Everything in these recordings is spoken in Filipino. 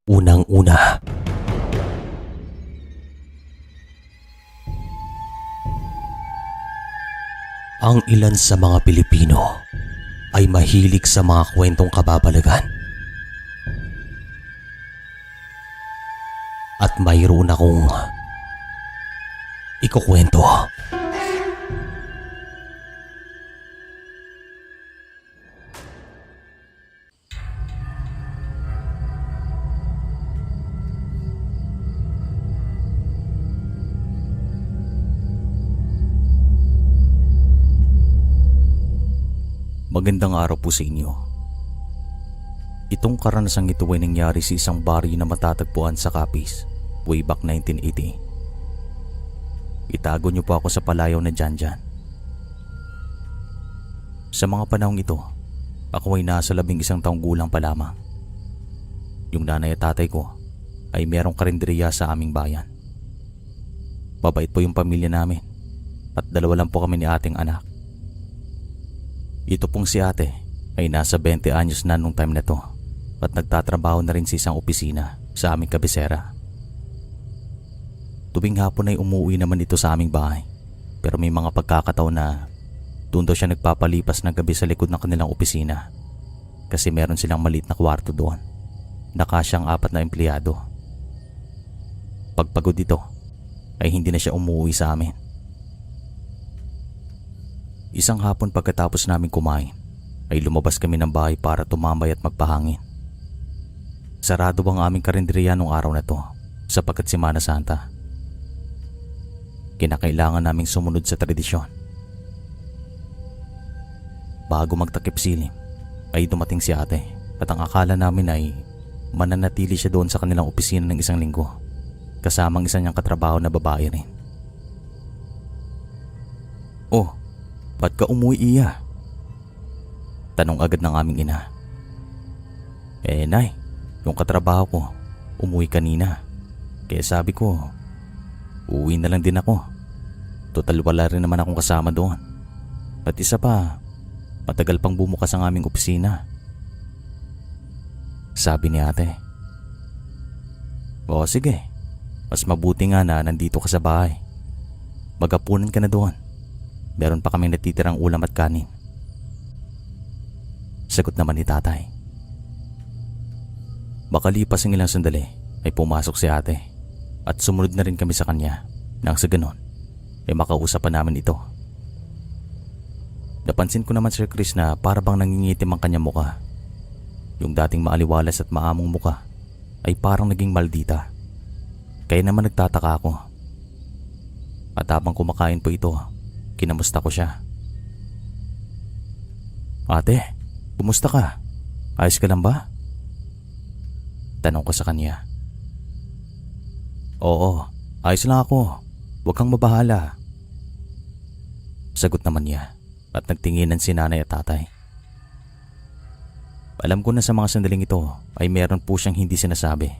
Unang-una, ang ilan sa mga Pilipino ay mahilig sa mga kwentong kababalagan. At mayroon akong ikukwento. Magandang araw po sa inyo. Itong karanasang ito ay nangyari sa isang baryo na matatagpuan sa Capiz way back 1980. Itago niyo po ako sa palayaw na Janjan. Sa mga panahong ito, ako ay nasa 11 taong gulang pa lamang. Yung nanay at tatay ko ay merong karinderiya sa aming bayan. Mabait po yung pamilya namin at 2 lang po kami ni ating anak. Ito pong si ate ay nasa 20 anyos na nung time na to at nagtatrabaho na rin sa isang opisina sa aming kabisera. Tuwing hapon ay umuwi naman ito sa aming bahay, pero may mga pagkakataon na doon daw siya nagpapalipas ng gabi sa likod ng kanilang opisina kasi meron silang maliit na kwarto doon na kasyang 4 na empleyado. Pagpagod ito ay hindi na siya umuwi sa amin. Isang hapon pagkatapos namin kumain ay lumabas kami ng bahay para tumambay at magpahangin. Sarado ang aming karinderiya nung araw na to sapagkat Semana Santa. Kinakailangan naming sumunod sa tradisyon. Bago magtakip silim ay dumating si ate at ang akala namin ay mananatili siya doon sa kanilang opisina ng 1 linggo kasamang isa niyang katrabaho na babae rin. "Oh, ba't ka umuwi, Iya?" Tanong agad ng aming ina. Nay, yung katrabaho ko umuwi kanina. Kaya sabi ko, uuwi na lang din ako. Total wala rin naman akong kasama doon. At isa pa, matagal pang bumukas ang aming opisina," sabi ni ate. "O sige, mas mabuti nga na nandito ka sa bahay. Magapunan ka na doon. Meron pa kaming natitirang ulam at kanin," sagot naman ni tatay. Makalipas ang ilang sandali ay pumasok si ate at sumunod na rin kami sa kanya nang sa ganon ay makausap pa namin ito. Napansin ko naman Sir Chris na para bang nangingitim ang kanyang muka. Yung dating maaliwalas at maamong muka ay parang naging maldita. Kaya naman nagtataka ako. At habang kumakain po ito, kinamusta ko siya. "Ate, kumusta ka? Ayos ka lang ba?" Tanong ko sa kanya. "Oo, ayos lang ako. Huwag kang mabahala," sagot naman niya at nagtinginan si nanay at tatay. Alam ko na sa mga sandaling ito ay meron po siyang hindi sinasabi.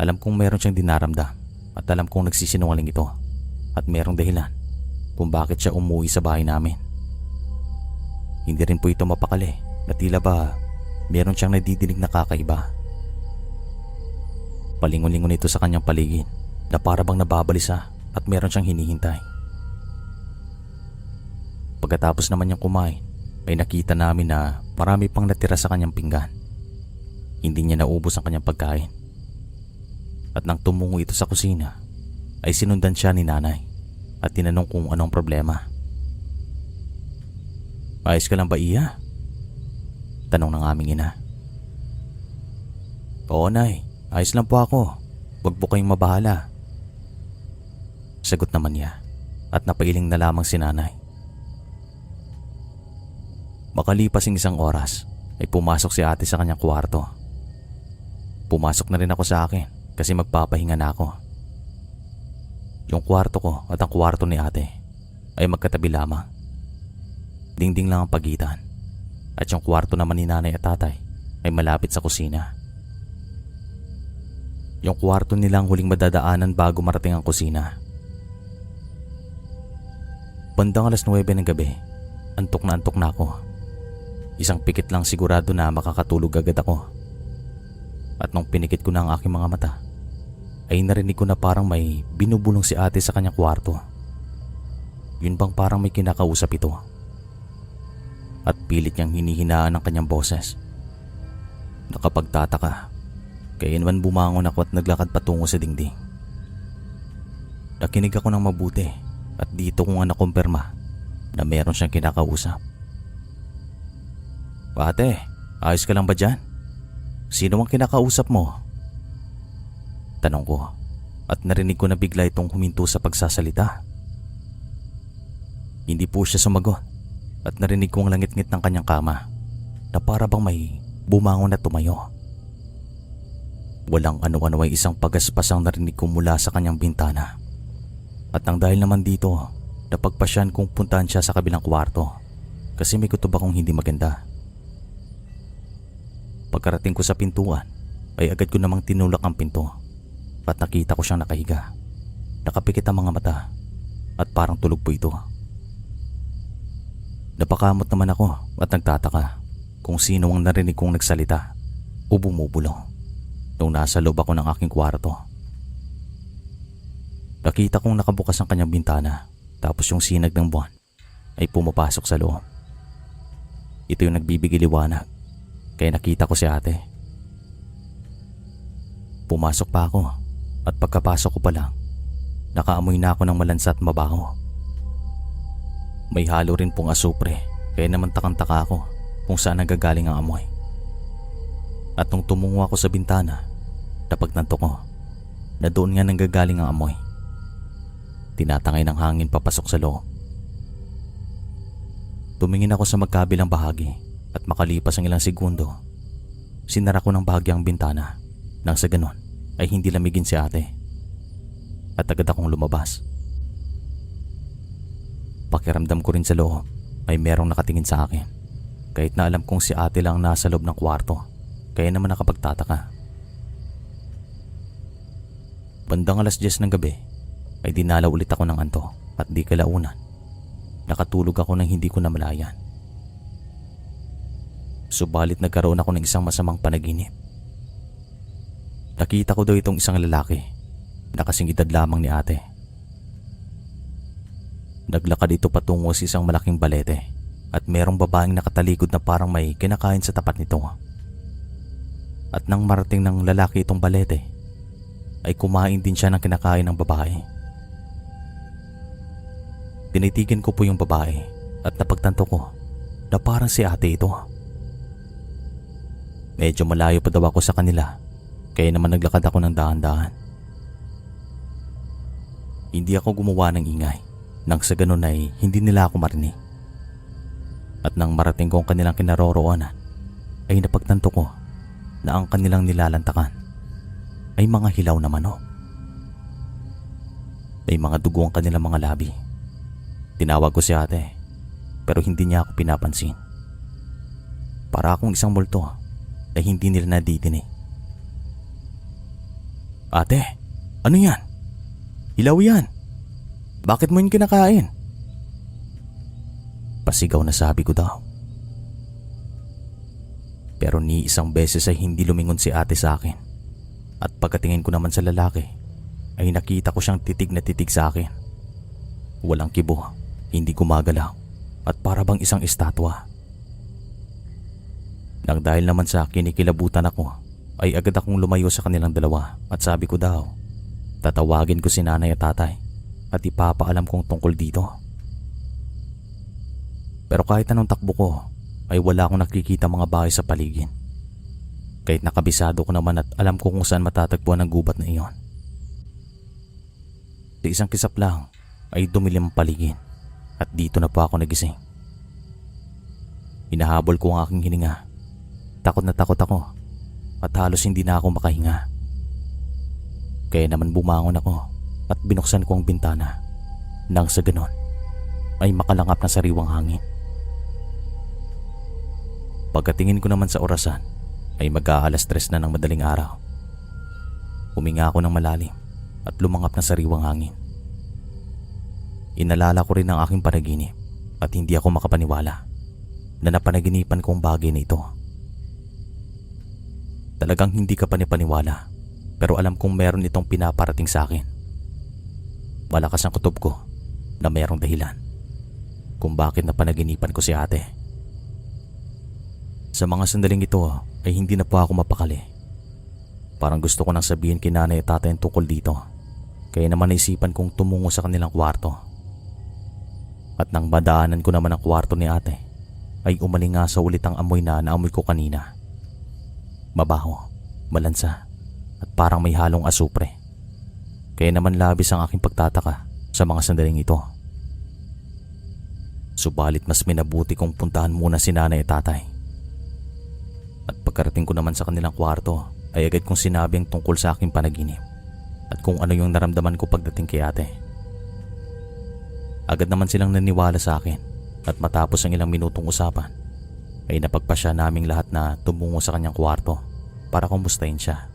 Alam kong meron siyang dinaramdam at alam kong nagsisinungaling ito at merong dahilan kung bakit siya umuwi sa bahay namin. Hindi rin po ito mapakali na tila ba meron siyang nadidinig na kakaiba. Palingon-lingon ito sa kanyang paligid na para bang nababalisa at meron siyang hinihintay. Pagkatapos naman niyang kumain ay nakita namin na marami pang natira sa kanyang pinggan. Hindi niya naubos ang kanyang pagkain. At nang tumungo ito sa kusina ay sinundan siya ni nanay at tinanong kung anong problema. "Ayos ka lang ba, Iya?" Tanong ng aming ina. "Oo, nay. Ayos lang po ako. Huwag po kayong mabahala," sagot naman niya at napailing na lamang si nanay. Makalipas ang 1 oras ay pumasok si ate sa kanyang kwarto. Pumasok na rin ako sa akin kasi magpapahinga na ako. Yung kwarto ko at ang kwarto ni ate ay magkatabi lamang. Dingding lang ang pagitan at yung kwarto naman ni nanay at tatay ay malapit sa kusina. Yung kwarto nilang huling madadaanan bago marating ang kusina. Bandang 9:00 ng gabi, antok na ako. Isang pikit lang sigurado na makakatulog agad ako. At nung pinikit ko na ang aking mga mata, ay narinig ko na parang may binubulong si ate sa kanyang kwarto. Yun bang parang may kinakausap ito? At pilit niyang hinihinaan ang kanyang boses. Nakapagtataka, kaya naman bumangon ako at naglakad patungo sa dingding. Nakinig ako ng mabuti at dito ko nga nakumpirma na meron siyang kinakausap. Ate, ayos ka lang ba dyan? Sino ang kinakausap mo? Tanong ko at narinig ko na bigla itong huminto sa pagsasalita. Hindi po siya sumagot at narinig ko ang langit-ngit ng kanyang kama na para bang may bumangon at tumayo. Walang ano-ano ay isang pagaspas ang narinig ko mula sa kanyang bintana. At nang dahil naman dito, napagpasyan kong puntahan siya sa kabilang kwarto kasi may kutob akong hindi maganda. Pagkarating ko sa pintuan ay agad ko namang tinulak ang pinto at nakita ko siyang nakahiga. Nakapikit ang mga mata at parang tulog po ito. Napakamot naman ako at nagtataka kung sino ang narinig kong nagsalita o bumubulong nung nasa loob ako ng aking kwarto. Nakita kong nakabukas ang kanyang bintana tapos yung sinag ng buwan ay pumapasok sa loob. Ito yung nagbibigay liwanag kaya nakita ko si ate. Pumasok pa ako at pagkapasok ko pa lang nakaamoy na ako ng malansa at mabaho. May halo rin pong asupre kaya naman takang-taka ako kung saan nagagaling ang amoy. At nung tumungo ako sa bintana, napagtanto ko na doon nga nanggagaling ang amoy. Tinatangay ng hangin papasok sa loob. Tumingin ako sa magkabilang bahagi at makalipas ang ilang segundo, sinara ko ng bahagi ang bintana nang sa ganon ay hindi lamigin si ate. At agad akong lumabas. Pakiramdam ko rin sa loob ay merong nakatingin sa akin kahit na alam kong si ate lang nasa loob ng kwarto kaya naman nakapagtataka. Bandang 10:00 ng gabi ay dinala ulit ako ng anto at di kalaunan nakatulog ako nang hindi ko namalayan. Subalit nagkaroon ako ng isang masamang panaginip. Nakita ko daw itong isang lalaki na kasing edad lamang ni ate. Naglakad ito patungo sa isang malaking balete at merong babaeng nakatalikod na parang may kinakain sa tapat nito. At nang marating ng lalaki itong balete, ay kumain din siya ng kinakain ng babae. Tinitigan ko po yung babae at napagtanto ko na parang si ate ito. Medyo malayo pa daw ako sa kanila kaya naman naglakad ako ng dahan-dahan. Hindi ako gumawa ng ingay nang sa ganun ay hindi nila ako marinig. At nang marating ko ang kanilang kinaroroonan ay napagtanto ko na ang kanilang nilalantakan ay mga hilaw na manok. May mga dugo ang kanilang mga labi. Tinawag ko si ate pero hindi niya ako pinapansin. Para akong isang multo na hindi nila nadidinig. Ate, ano yan? Hilaw yan. Bakit mo yun kinakain? Pasigaw na sabi ko daw. Pero ni isang beses ay hindi lumingon si ate sa akin. At pagkatingin ko naman sa lalaki ay nakita ko siyang titig na titig sa akin. Walang kibo, hindi gumagalaw at para bang isang estatwa. Nang dahil naman sa kinikilabutan ako ay agad akong lumayo sa kanilang dalawa at sabi ko daw tatawagin ko si nanay at tatay at ipapaalam kong tungkol dito. Pero kahit anong takbo ko ay wala akong nakikita mga bahay sa paligid. Kahit nakabisado ko naman at alam ko kung saan matatagpuan ang gubat na iyon. Sa isang kisap lang ay dumilim ang paligid at dito na po ako nagising. Hinahabol ko ang aking hininga. Takot na takot ako at halos hindi na ako makahinga. Kaya naman bumangon ako at binuksan ko ang bintana nang sa ganon ay makalangap na sariwang hangin. Pagkatingin ko naman sa orasan ay mag-aalas 3 na ng madaling araw. Huminga ako ng malalim at lumangap na sariwang hangin. Inalala ko rin ang aking panaginip at hindi ako makapaniwala na napanaginipan ko ang bagay na ito. Talagang hindi ka panipaniwala, pero alam kong meron itong pinaparating sa akin. Malakas ang kutob ko na mayroong dahilan kung bakit napanaginipan ko si ate. Sa mga sandaling ito ay hindi na po ako mapakali. Parang gusto ko nang sabihin kay nanay at tatay ang tungkol dito, kaya naman naisipan kong tumungo sa kanilang kwarto. At nang madaanan ko naman ang kwarto ni ate, ay umalingasa ulit ang amoy na naamoy ko kanina. Mabaho, malansa, at parang may halong asupre. Kaya naman labis ang aking pagtataka sa mga sandaling ito. Subalit mas minabuti kong puntahan muna si nanay at tatay. At pagkarating ko naman sa kanilang kwarto ay agad kong sinabi ang tungkol sa aking panaginip at kung ano yung naramdaman ko pagdating kay ate. Agad naman silang naniwala sa akin at matapos ang ilang minutong usapan ay napagpasya naming lahat na tumungo sa kanyang kwarto para kumustahin siya.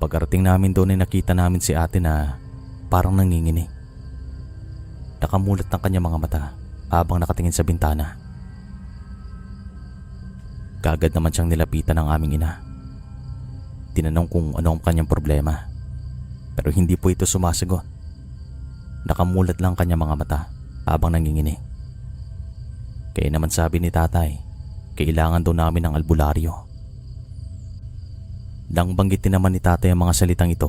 Pagkarating namin doon ay nakita namin si ate na parang nanginginig. Nakamulat ng kanyang mga mata habang nakatingin sa bintana. Kaagad naman siyang nilapitan ng aming ina. Tinanong kung ano ang kanyang problema, pero hindi po ito sumasagot. Nakamulat lang kanyang mga mata habang nanginginig. Kaya naman sabi ni tatay, kailangan daw namin ng albularyo. Nang banggitin naman ni tatay ang mga salitang ito,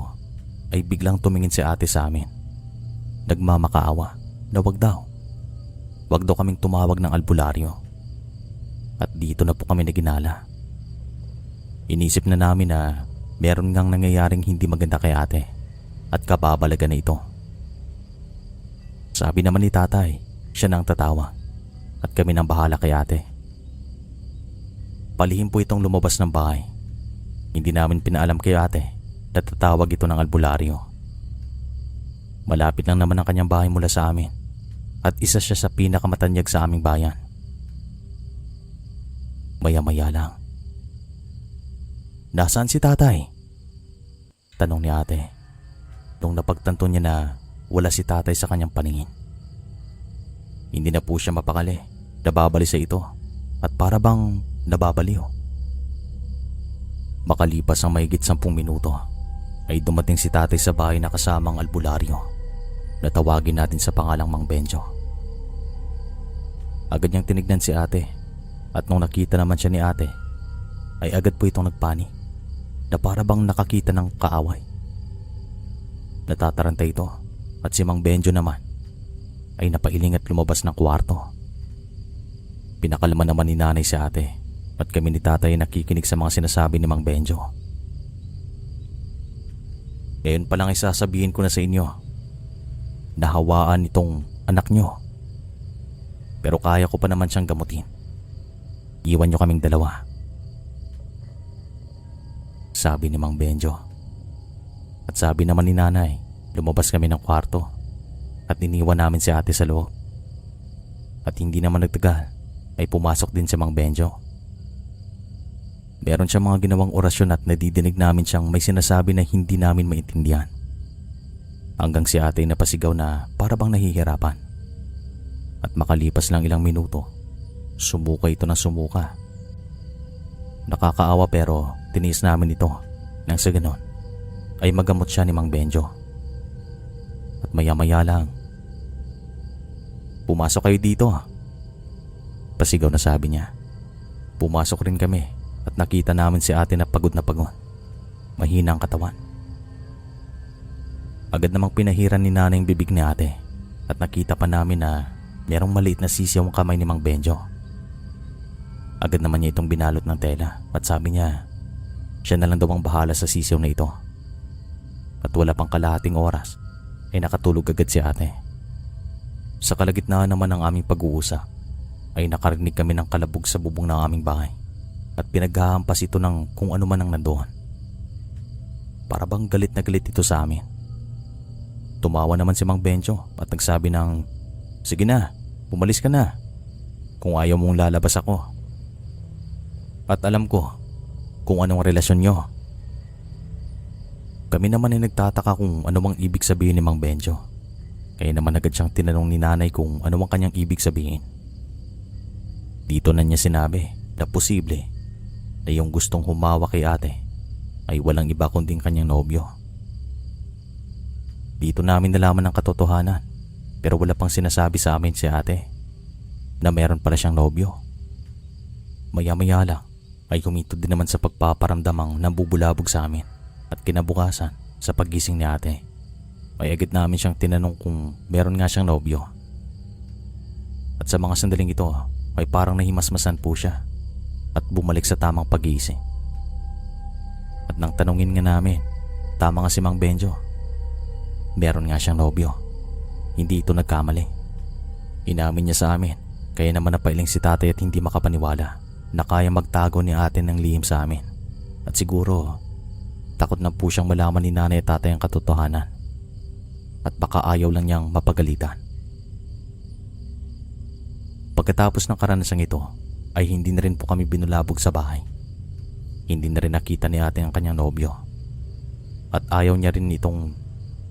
ay biglang tumingin si ate sa amin. Nagmamakaawa na wag daw kaming tumawag ng albularyo. At dito na po kami naginala. Inisip na namin na meron ngang nangyayaring hindi maganda kay ate at kababalagan na ito. Sabi naman ni tatay, siya nang tatawa at kami nang bahala kay ate. Palihim po itong lumabas ng bahay. Hindi namin pinaalam kay ate na tatawag ito ng albularyo. Malapit lang naman ang kanyang bahay mula sa amin at isa siya sa pinakamatanyag sa aming bayan. Maya-maya lang. Nasaan si tatay? Tanong ni ate nung napagtanto niya na wala si tatay sa kanyang paningin. Hindi na po siya mapakali, nababali sa ito at para bang nababaliw. Makalipas ang mahigit 10 minuto ay dumating si tatay sa bahay na kasamang albularyo na tawagin natin sa pangalang Mang Benjo. Agad niyang tinignan si ate at nung nakita naman siya ni ate ay agad po itong nagpanik na para bang nakakita ng kaaway. Natataranta ito at si Mang Benjo naman ay napailing at lumabas ng kwarto. Pinakalma naman ni nanay si ate at kami ni tatay ay nakikinig sa mga sinasabi ni Mang Benjo. Ngayon pa lang ay sasabihin ko na sa inyo, nahawaan itong anak nyo. Pero kaya ko pa naman siyang gamutin. Iwan nyo kaming dalawa. Sabi ni Mang Benjo. At sabi naman ni nanay, lumabas kami ng kwarto at iniwan namin si ate sa loob. At hindi naman nagtagal ay pumasok din si Mang Benjo. Meron siyang mga ginawang orasyon at nadidinig namin siyang may sinasabi na hindi namin maintindihan. Hanggang si ate napasigaw na para bang nahihirapan. At makalipas lang ilang minuto, sumuka ito ng sumuka. Nakakaawa pero tiniis namin ito nang sa ganon ay magamot siya ni Mang Benjo. At maya-maya lang, pumasok kayo dito. Pasigaw na sabi niya. Pumasok rin kami at nakita namin si ate na pagod, mahina ang katawan. Agad namang pinahiran ni nanay ang bibig ni ate at nakita pa namin na merong maliit na sisiyaw ang kamay ni Mang Benjo. Agad naman niya itong binalot ng tela at sabi niya siya na lang daw ang bahala sa sisiyaw na ito. At wala pang kalahating oras ay nakatulog agad si ate. Sa kalagitnaan naman ng aming pag-uusap ay nakarinig kami ng kalabog sa bubong ng aming bahay at pinaghahampas ito ng kung ano man ang nandoon. Para bang galit na galit ito sa amin. Tumawa naman si Mang Benjo at nagsabi ng, "Sige na, pumalis ka na. Kung ayaw mong lalabas ako. At alam ko kung anong relasyon nyo." Kami naman ay nagtataka kung ano mang ibig sabihin ni Mang Benjo. Kaya naman agad siyang tinanong ni nanay kung ano mang kanyang ibig sabihin. Dito na niya sinabi na posible na yung gustong humawa kay ate ay walang iba kunding kanyang nobyo. Dito namin nalaman ang katotohanan, pero wala pang sinasabi sa amin si ate na meron pala siyang nobyo. Maya-maya lang ay humitod din naman sa pagpaparamdamang nambubulabog sa amin, at kinabukasan sa paggising ni ate ay agad namin siyang tinanong kung meron nga siyang nobyo. At sa mga sandaling ito ay parang nahimasmasan po siya at bumalik sa tamang pag-iisip. At nang tanungin nga namin, tama nga si Mang Benjo, meron nga siyang nobyo. Hindi ito nagkamali. Inamin niya sa amin, kaya naman napailing si tatay at hindi makapaniwala na kaya magtago ni ate ng lihim sa amin. At siguro takot na po siyang malaman ni nanay at tatay ang katotohanan, at baka ayaw lang niyang mapagalitan. Pagkatapos ng karanasang ito ay hindi na rin po kami binulabog sa bahay. Hindi na rin nakita ni ate ang kanyang nobyo, at ayaw niya rin itong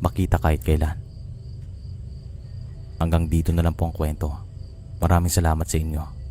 makita kahit kailan. Hanggang dito na lang po ang kwento. Maraming salamat sa inyo.